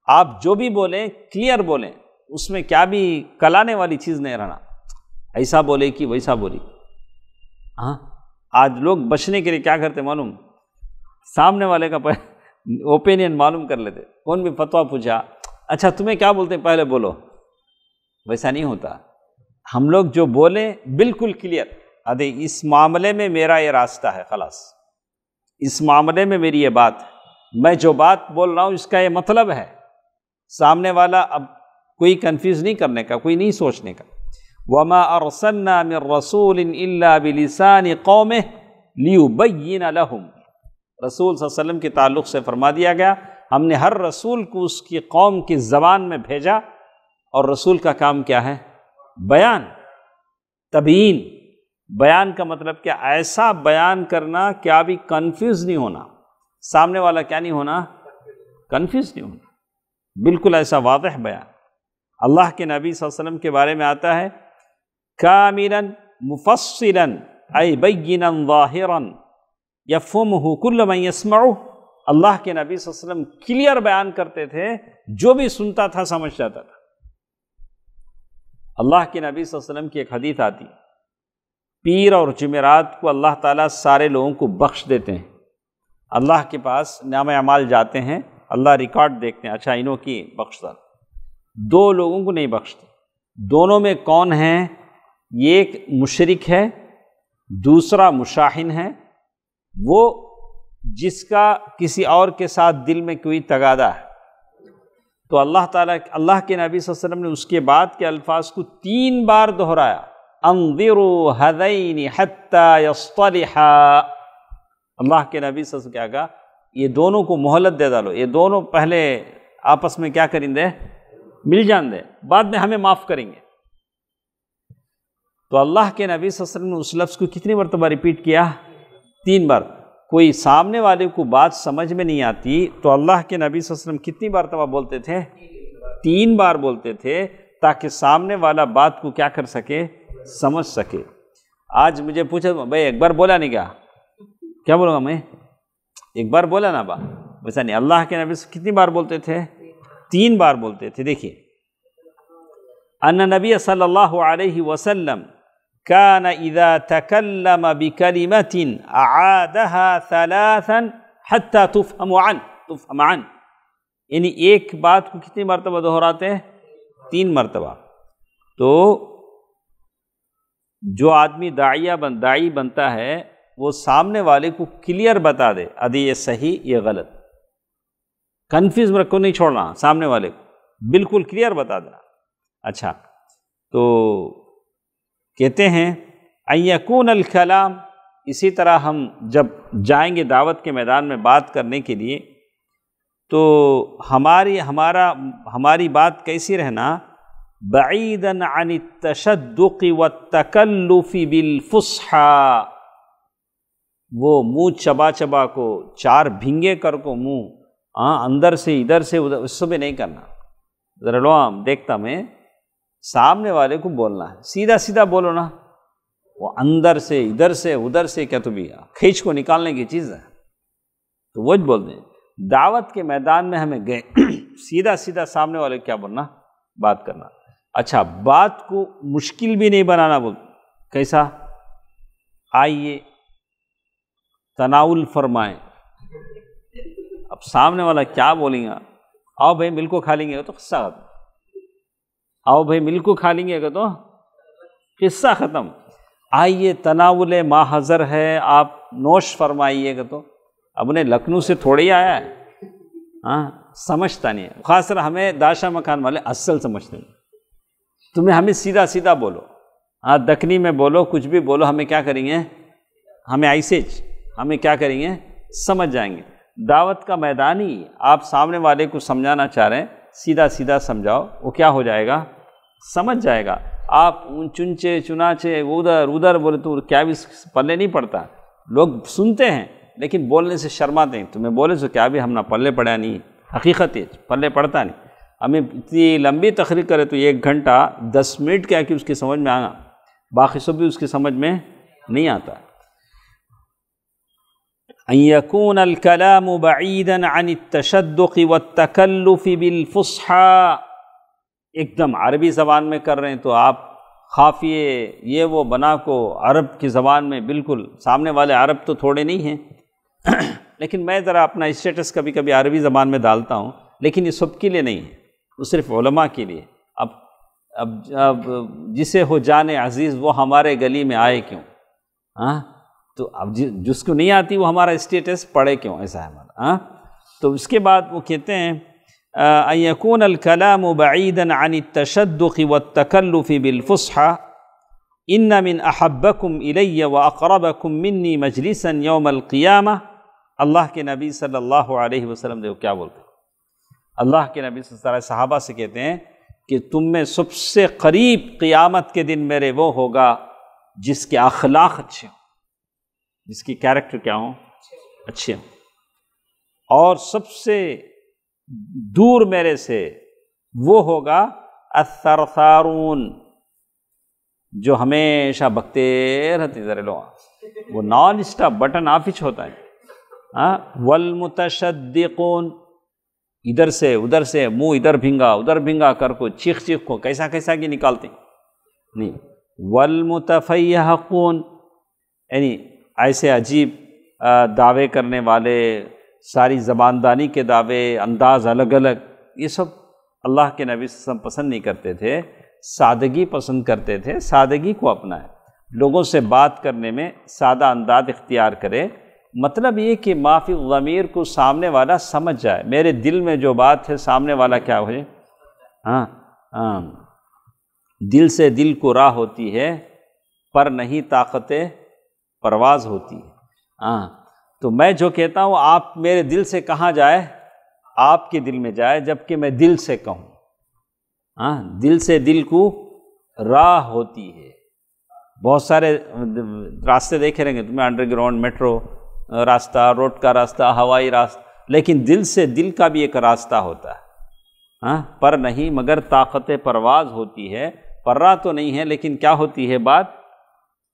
آپ جو بھی بولیں کلیئر بولیں، اس میں کیا بھی کلانے والی چیز نہیں رہنا، ایسا بولے کہ ویسا بولی۔ ہاں، آج لوگ بچنے کے لیے کیا کرتے معلوم، سامنے والے کا اوپینین معلوم کر لیتے، کون بھی فتویٰ پوچھا، اچھا تمہیں کیا بولتے ہیں پہلے بولو، ویسا نہیں ہوتا۔ ہم لوگ جو بولیں بالکل کلیئر، ادے اس معاملے میں میرا یہ راستہ ہے، خلاص اس معاملے میں میری یہ بات ہے، میں جو بات بول رہا ہوں اس کا یہ مطلب ہے، سامنے والا اب کوئی کنفیوز نہیں کرنے کا، کوئی نہیں سوچنے کا۔ وَمَا أَرْسَلْنَا مِن رَّسُولٍ إِلَّا بِلِسَانِ قَوْمِهِ لِيُبَيِّنَ لَهُمْ، رسول صلی اللہ علیہ وسلم کے تعلق سے فرما دیا گیا، ہم نے ہر رسول کو اس کی قوم کی زبان میں بھیجا، اور رسول کا کام کیا ہے، بیان، تبیین۔ بیان کا مطلب کیا، ایسا بیان کرنا کہ ابھی کنفیوز نہیں ہونا، سامنے والا کیا نہیں ہونا، کنفیوز نہیں ہونا، بالکل ایسا واضح بیان۔ اللہ کے نبی صلی اللہ علیہ وسلم کے بارے میں آتا ہے کاملا مفصلا ای بینا ظاہرا یفہمہ کل من یسمعہ، اللہ کے نبی صلی اللہ علیہ وسلم کلیئر بیان کرتے تھے، جو بھی سنتا تھا سمجھ جاتا تھا۔ اللہ کے نبی صلی اللہ علیہ وسلم کی ایک حدیث آتی، پیر اور جمعرات کو اللہ تعالیٰ سارے لوگوں کو بخش دیتے ہیں، اللہ کے پاس نام اعمال جاتے ہیں، اللہ ریکارڈ دیکھتے ہیں، اچھا انہوں کی بخشتا، دو لوگوں کو نہیں بخشتے، دونوں میں کون ہیں، یہ ایک مشرک ہے، دوسرا مشاحن ہے، وہ جس کا کسی اور کے ساتھ دل میں کوئی تغاضا ہے۔ تو اللہ تعالیٰ، اللہ کے نبی صلی اللہ علیہ وسلم نے اس کے بعد کے الفاظ کو 3 بار دہرایا، انظروا ہذین حتی یصطلحا۔ اللہ کے نبی صلی اللہ علیہ وسلم کیا کہا؟ یہ دونوں کو مہلت دے ڈالو، یہ دونوں پہلے آپس میں کیا کریں دے، مل جان دے، بعد میں ہمیں معاف کریں گے۔ تو اللہ کے نبی صلی اللہ علیہ وسلم نے اس لفظ کو کتنی مرتبہ ریپیٹ کیا؟ 3 بار۔ کوئی سامنے والے کو بات سمجھ میں نہیں آتی تو اللہ کے نبی صلی اللہ علیہ وسلم کتنی مرتبہ بولتے تھے؟ 3 بار بولتے تھے، تاکہ سامنے والا بات کو کیا کر سکے، سمجھ سکے۔ آج مجھے پوچھا بھائی ایک بار بولا نہیں کیا بولوں گا میں؟ ایک بار بولا نا ویسا نہیں۔ اللہ کے نبی سے کتنی بار بولتے تھے؟ 3 بار بولتے تھے۔ دیکھیے، ان نبی صلی اللہ علیہ وسلم كان اذا تكلم بكلمة اعادها 3 حتى تفهم عنه، یعنی ایک بات کو کتنی مرتبہ دہراتے ہیں؟ 3 مرتبہ۔ تو جو آدمی داعی بنتا ہے وہ سامنے والے کو کلیئر بتا دے، ادھی یہ صحیح یہ غلط، کنفیوز کو نہیں چھوڑنا، سامنے والے کو بالکل کلیئر بتا دینا۔ اچھا، تو کہتے ہیں ان یکون الکلام، اسی طرح ہم جب جائیں گے دعوت کے میدان میں بات کرنے کے لیے تو ہماری بات کیسی رہنا؟ بعیدا عن التشدق والتکلف بالفصحى، وہ منہ چبا کو 4 بھنگے کر کو منہ اندر سے ادھر سے ادھر، اس سے بھی نہیں کرنا۔ ذرا لو دیکھتا میں، سامنے والے کو بولنا ہے، سیدھا بولو نا، وہ اندر سے ادھر سے ادھر سے کیا تو بھی کھینچ کو نکالنے کی چیز ہے، تو وہ بولتے ہیں دعوت کے میدان میں ہمیں گئے سیدھا سامنے والے کیا بولنا، بات کرنا۔ اچھا، بات کو مشکل بھی نہیں بنانا، بول کیسا؟ آئیے تناول فرمائیں۔ اب سامنے والا کیا بولیں گا؟ آؤ بھائی مل کو کھا لیں گے تو قصہ ختم، آؤ بھائی مل کو کھا لیں گے تو قصہ ختم۔ آئیے تناول ما حضر ہے، آپ نوش فرمائیے گا تو اب انہیں لکھنؤ سے تھوڑی آیا ہے، سمجھتا نہیں ہے۔ خاص طرح ہمیں داشا مکان والے اصل سمجھتے ہیں، تمہیں ہمیں سیدھا بولو، دکنی میں بولو، کچھ بھی بولو، ہمیں کیا کریں گے، ہمیں ایسے ہمیں کیا کریں گے، سمجھ جائیں گے۔ دعوت کا میدان ہی آپ سامنے والے کو سمجھانا چاہ رہے ہیں، سیدھا سمجھاؤ، وہ کیا ہو جائے گا، سمجھ جائے گا۔ آپ چنچے چناچے ادھر بولے تو کیا بھی پلے نہیں پڑتا، لوگ سنتے ہیں لیکن بولنے سے شرماتے ہیں۔ تمہیں بولے تو کیا بھی ہم نہ پلے پڑا نہیں، حقیقت ہے پلے پڑتا نہیں۔ ہمیں اتنی لمبی تقریر کرے تو 1 گھنٹہ 10 منٹ کیا کہ اس کی سمجھ میں آنا، باقی سب بھی اس کی سمجھ میں نہیں آتا۔ ان یکون الکلام بعیدا عن التشدق والتکلف بالفصحى، ایک دم عربی زبان میں کر رہے ہیں تو آپ خافیے یہ وہ بنا کو عرب کی زبان میں، بالکل سامنے والے عرب تو تھوڑے نہیں ہیں لیکن میں ذرا اپنا اسٹیٹس کبھی کبھی عربی زبان میں ڈالتا ہوں، لیکن یہ سب کے لیے نہیں ہے، وہ صرف علماء کے لیے۔ اب جسے ہو جانے عزیز وہ ہمارے گلی میں آئے کیوں، تو اب جس کو نہیں آتی وہ ہمارا اسٹیٹس پڑھے کیوں، ایسا ہے ہمارا۔ تو اس کے بعد وہ کہتے ہیں ان یکون الکلام بعیدا عن التشدق والتکلف بالفصحى ان من احبکم الی واقربکم منی مجلسا یوم القیامہ۔ اللہ کے نبی صلی اللہ علیہ وسلم دیکھو کیا بولتے ہیں، اللہ کے نبی صلی اللہ علیہ وسلم صحابہ سے کہتے ہیں کہ تم میں سب سے قریب قیامت کے دن میرے وہ ہوگا جس کے اخلاق اچھے ہوں، جس کی کیریکٹر کیا ہوں، اچھے ہوں، اور سب سے دور میرے سے وہ ہوگا الثرثارون، جو ہمیشہ بکتے رہتے ذرا لوگ، وہ نان اسٹاپ بٹن آفش ہوتا ہے۔ والمتشدقون، ادھر سے ادھر سے منہ ادھر بھنگا کر کو چیخ کو کیسا کی نکالتے نہیں۔ والمتفیہقون، یعنی ایسے عجیب دعوے کرنے والے، ساری زباندانی کے دعوے، انداز الگ الگ، یہ سب اللہ کے نبی صلی اللہ علیہ وسلم پسند نہیں کرتے تھے۔ سادگی پسند کرتے تھے، سادگی کو اپنائے، لوگوں سے بات کرنے میں سادہ انداز اختیار کرے۔ مطلب یہ کہ معافی ضمیر کو سامنے والا سمجھ جائے، میرے دل میں جو بات ہے سامنے والا کیا ہو جائے۔ دل سے دل کو راہ ہوتی ہے، پر نہیں طاقت پرواز ہوتی ہے۔ تو میں جو کہتا ہوں آپ میرے دل سے کہاں جائے، آپ کے دل میں جائے، جبکہ میں دل سے کہوں۔ دل سے دل کو راہ ہوتی ہے۔ بہت سارے راستے دیکھے رہیں گے تمہیں، انڈر گراؤنڈ، میٹرو راستہ، روڈ کا راستہ، ہوائی راستہ، لیکن دل سے دل کا بھی ایک راستہ ہوتا ہے۔ پر نہیں مگر طاقت پرواز ہوتی ہے، پرا تو نہیں ہے لیکن کیا ہوتی ہے بات،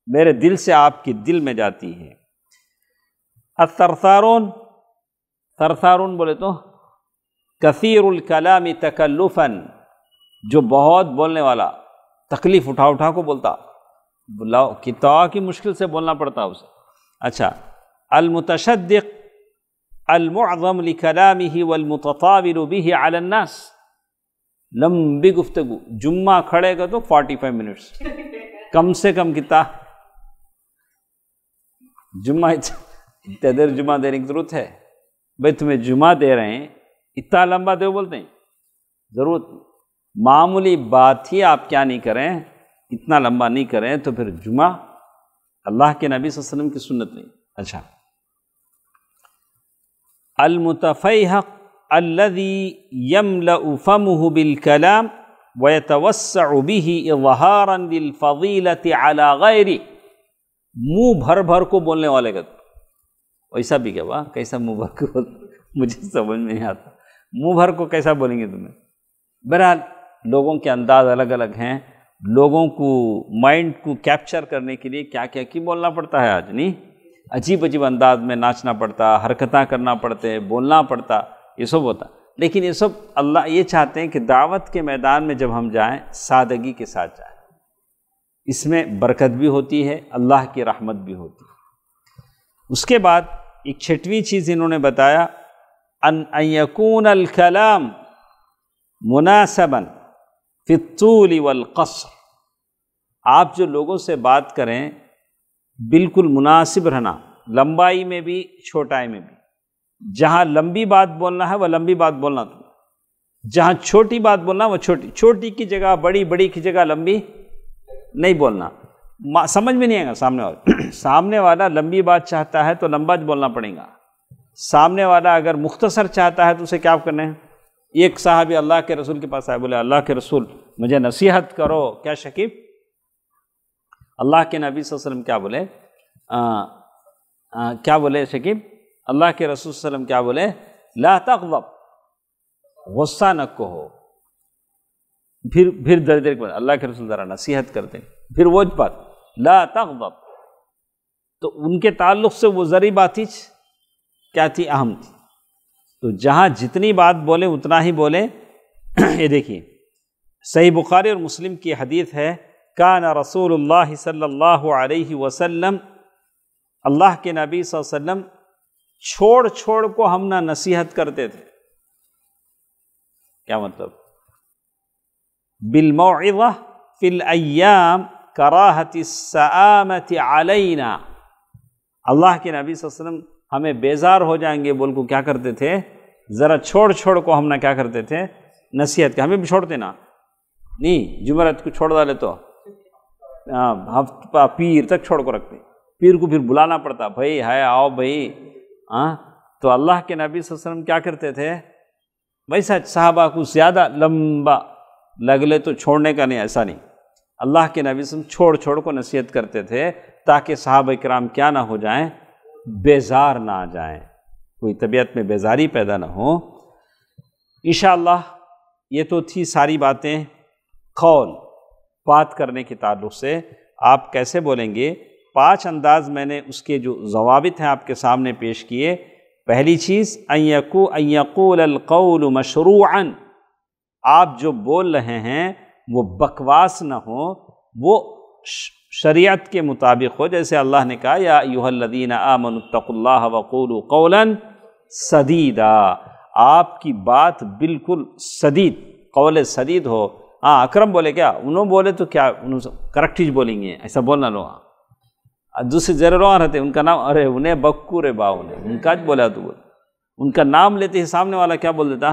میرے دل سے آپ کے دل میں جاتی ہے۔ الثرثارون، ثرثارون بولے تو کثیر الکلام تکلفا، جو بہت بولنے والا، تکلیف اٹھا اٹھا کو بولتا، بلاؤ کتنا کی مشکل سے بولنا پڑتا اسے۔ اچھا، المتشدق المعظم لکلامہ والمتطاول بہ علی الناس، لمبی گفتگو، جمعہ کھڑے گا تو 45 منٹس کم سے کم، کتنا جمعہ، اتنے دیر جمعہ دینے کی ضرورت ہے؟ بھائی تمہیں جمعہ دے رہے ہیں، اتنا لمبا دے بولتے ہیں، ضرورت معمولی بات ہی آپ کیا نہیں کریں، اتنا لمبا نہیں کریں، تو پھر جمعہ اللہ کے نبی صلی اللہ علیہ وسلم کی سنت نہیں۔ اچھا، المتفیہق الذی یملأ فمہ بالکلام ویتوسع بہ اظہارا للفضیلۃ علی غیرہ، منہ بھر بھر کو بولنے والے کا، ویسا بھی کیا واہ کیسا منہ بھر کو، مجھے سمجھ میں نہیں آتا، منہ بھر کو کیسا بولیں گے تمہیں؟ بہرحال لوگوں کے انداز الگ الگ ہیں، لوگوں کو مائنڈ کو کیپچر کرنے کے لیے کیا کیا کی بولنا پڑتا ہے آج، نہیں عجیب عجیب انداز میں ناچنا پڑتا، حرکتیں کرنا پڑتے، بولنا پڑتا، یہ سب ہوتا۔ لیکن یہ سب اللہ یہ چاہتے ہیں کہ دعوت کے میدان میں جب ہم جائیں سادگی کے ساتھ جائیں، اس میں برکت بھی ہوتی ہے، اللہ کی رحمت بھی ہوتی ہے۔ اس کے بعد ایک چھٹویں چیز انہوں نے بتایا، ان یکون الکلام مناسبا فی الطول والقصر، آپ جو لوگوں سے بات کریں بالکل مناسب رہنا، لمبائی میں بھی چھوٹائی میں بھی، جہاں لمبی بات بولنا ہے وہ لمبی بات بولنا، تو جہاں چھوٹی بات بولنا وہ چھوٹی، چھوٹی کی جگہ بڑی، بڑی کی جگہ لمبی نہیں بولنا، سمجھ میں نہیں آئے گا سامنے والا۔ سامنے والا لمبی بات چاہتا ہے تو لمبا بولنا پڑے گا، سامنے والا اگر مختصر چاہتا ہے تو اسے کیا کرنا ہے۔ ایک صحابی اللہ کے رسول کے پاس آئے، بولے اللہ کے رسول مجھے نصیحت کرو، کیا شکیب؟ اللہ کے نبی صلی اللہ علیہ وسلم کیا بولے؟ کیا بولے شکیب؟ اللہ کے رسول صلی اللہ علیہ وسلم کیا بولے؟ لا تغضب، غصہ نہ کہو۔ پھر در دیر کے بعد اللہ کے رسول ذرا نصیحت کرتے ہیں، پھر وہ بات لا تغضب، تو ان کے تعلق سے وہ ذری بات ہی کیا تھی؟ اہم تھی۔ تو جہاں جتنی بات بولیں اتنا ہی بولیں۔ یہ دیکھیے صحیح بخاری اور مسلم کی حدیث ہے، کان رسول اللہ صلی اللہ علیہ وسلم، اللہ کے نبی صلی اللہ علیہ وسلم چھوڑ چھوڑ کو ہم نہ نصیحت کرتے تھے۔ کیا مطلب؟ بالموعظہ فی الایام کراہت السآمۃ علینا، اللہ کے نبی صلی اللہ علیہ وسلم ہمیں بیزار ہو جائیں گے بول کو کیا کرتے تھے؟ ذرا چھوڑ چھوڑ کو ہم نہ کیا کرتے تھے؟ نصیحت۔ ہمیں بھی چھوڑتے نا، نہیں جمعرات کو چھوڑ ڈالے تو ہفتہ پیر تک چھوڑ کو رکھتے، پیر کو پھر بلانا پڑتا، بھائی ہے آؤ بھائی۔ تو اللہ کے نبی صلی اللہ علیہ وسلم کیا کرتے تھے؟ ویسا صحابہ کو زیادہ لمبا لگ لے تو چھوڑنے کا نہیں، ایسا نہیں، اللہ کے نبی صلی اللہ علیہ وسلم چھوڑ چھوڑ کو نصیحت کرتے تھے تاکہ صحابہ کرام کیا نہ ہو جائیں؟ بیزار نہ آ جائیں، کوئی طبیعت میں بیزاری پیدا نہ ہو۔ انشاءاللہ یہ تو تھی ساری باتیں قول، بات کرنے کے تعلق سے آپ کیسے بولیں گے۔ 5 انداز میں نے اس کے جو ضوابط ہیں آپ کے سامنے پیش کیے۔ پہلی چیز ان یقول القول مشروعا، آپ جو بول رہے ہیں وہ بکواس نہ ہو، وہ شریعت کے مطابق ہو، جیسے اللہ نے کہا یا ایھا الذین آمنوا اتقوا اللہ وقولوا قولا سدیدا، آپ کی بات بالکل سدید، قول سدید ہو، ہاں اکرم بولے کیا انہوں بولے تو کیا انہوں کریکٹ ہی بولیں گے ایسا بولنا لو. دوسرے ضرور رہتے ان کا نام ارے انہیں بکو رے با ان کا بولا تو بول ان کا نام لیتے ہی سامنے والا کیا بول دیتا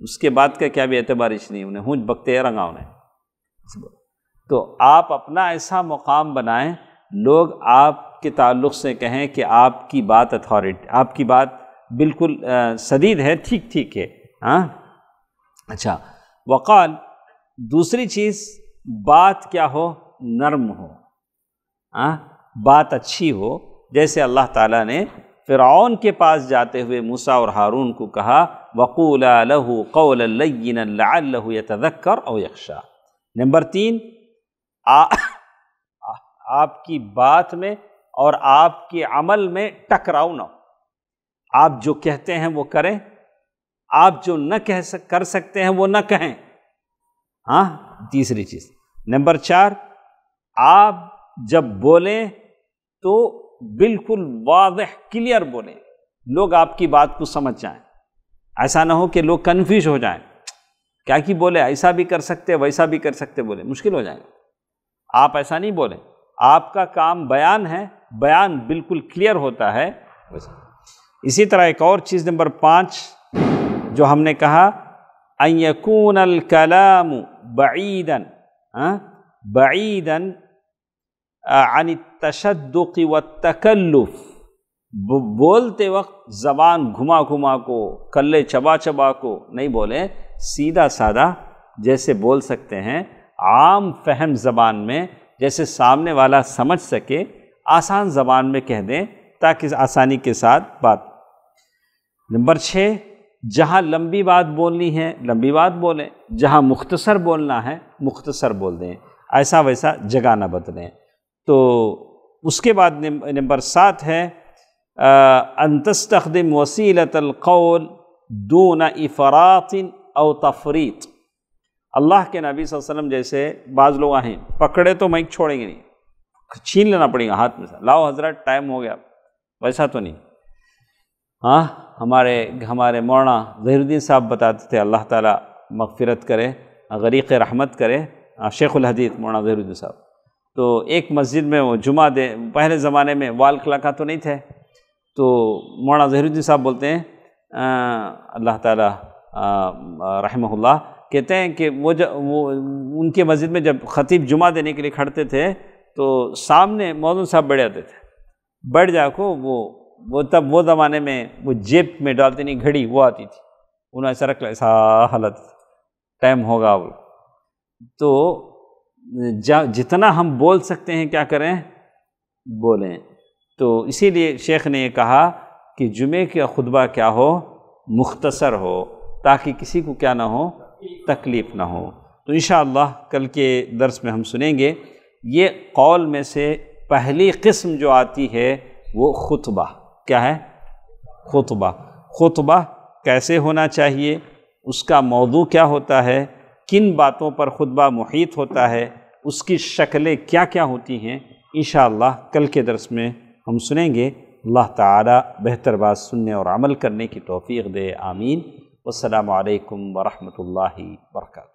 اس کے بعد کا کیا بھی اعتبارش نہیں انہیں ہونج بکتے رنگا انہیں. تو آپ اپنا ایسا مقام بنائیں لوگ آپ کے تعلق سے کہیں کہ آپ کی بات اتھارٹی آپ کی بات بالکل سدید ہے ٹھیک ٹھیک ہے. ہاں اچھا وقال دوسری چیز بات کیا ہو نرم ہو بات اچھی ہو. جیسے اللہ تعالیٰ نے فرعون کے پاس جاتے ہوئے موسیٰ اور ہارون کو کہا وَقُولَا لَهُ قَوْلًا لَيِّنًا لَعَلَّهُ يَتَذَكَّرُ أَوْ يَخْشَىٰ. نمبر 3 آپ کی بات میں اور آپ کے عمل میں ٹکراؤ نہ ہو. آپ جو کہتے ہیں وہ کریں آپ جو نہ کر سکتے ہیں وہ نہ کہیں. ہاں تیسری چیز. نمبر 4 آپ جب بولیں تو بالکل واضح کلیئر بولیں لوگ آپ کی بات کو سمجھ جائیں. ایسا نہ ہو کہ لوگ کنفیوز ہو جائیں کیا کی بولے ایسا بھی کر سکتے ویسا بھی کر سکتے بولے مشکل ہو جائے گا. آپ ایسا نہیں بولیں آپ کا کام بیان ہے بیان بالکل کلیئر ہوتا ہے. اسی طرح ایک اور چیز نمبر 5 جو ہم نے کہا ان یکون الکلام بعیدا بعیدا عن التشدق والتکلف. بولتے وقت زبان گھما گھما کو کلے چبا چبا کو نہیں بولیں سیدھا سادہ جیسے بول سکتے ہیں عام فہم زبان میں جیسے سامنے والا سمجھ سکے آسان زبان میں کہہ دیں تاکہ آسانی کے ساتھ بات. نمبر 6 جہاں لمبی بات بولنی ہے لمبی بات بولیں جہاں مختصر بولنا ہے مختصر بول دیں ایسا ویسا جگہ نہ بدلیں. تو اس کے بعد نمبر 7 ہے ان تستخدم وسیلۃ القول دون افراط او تفریط. اللہ کے نبی صلی اللہ علیہ وسلم جیسے بعض لوگ ہیں پکڑے تو مائک چھوڑیں گے نہیں چھین لینا پڑے گا ہاتھ میں سے لاؤ حضرت ٹائم ہو گیا ویسا تو نہیں. ہاں ہمارے مولانا ظہیر الدین صاحب بتاتے تھے اللہ تعالیٰ مغفرت کرے غریق رحمت کرے شیخ الحدیث مولانا ظہیر الدین صاحب. تو ایک مسجد میں وہ جمعہ پہلے زمانے میں وال کلاکا تو نہیں تھے تو مولانا ظہیر الدین صاحب بولتے ہیں اللہ تعالیٰ رحمہ اللہ کہتے ہیں کہ وہ ان کے مسجد میں جب خطیب جمعہ دینے کے لیے کھڑتے تھے تو سامنے مولوی صاحب بیٹھ جاتے تھے. بیٹھ جا کو وہ تب وہ زمانے میں وہ جیب میں ڈالتے نہیں گھڑی وہ آتی تھی انہوں ایسا رکھ ایسا حالت ٹائم ہوگا وہ. تو جتنا ہم بول سکتے ہیں کیا کریں بولیں. تو اسی لیے شیخ نے یہ کہا کہ جمعے کا خطبہ کیا ہو مختصر ہو تاکہ کسی کو کیا نہ ہو تکلیف نہ ہو. تو انشاءاللہ کل کے درس میں ہم سنیں گے یہ قول میں سے پہلی قسم جو آتی ہے وہ خطبہ. کیا ہے خطبہ. خطبہ کیسے ہونا چاہیے اس کا موضوع کیا ہوتا ہے کن باتوں پر خطبہ محیط ہوتا ہے اس کی شکلیں کیا کیا ہوتی ہیں انشاءاللہ کل کے درس میں ہم سنیں گے. اللہ تعالی بہتر بات سننے اور عمل کرنے کی توفیق دے آمین. والسلام علیکم ورحمۃ اللہ وبرکاتہ.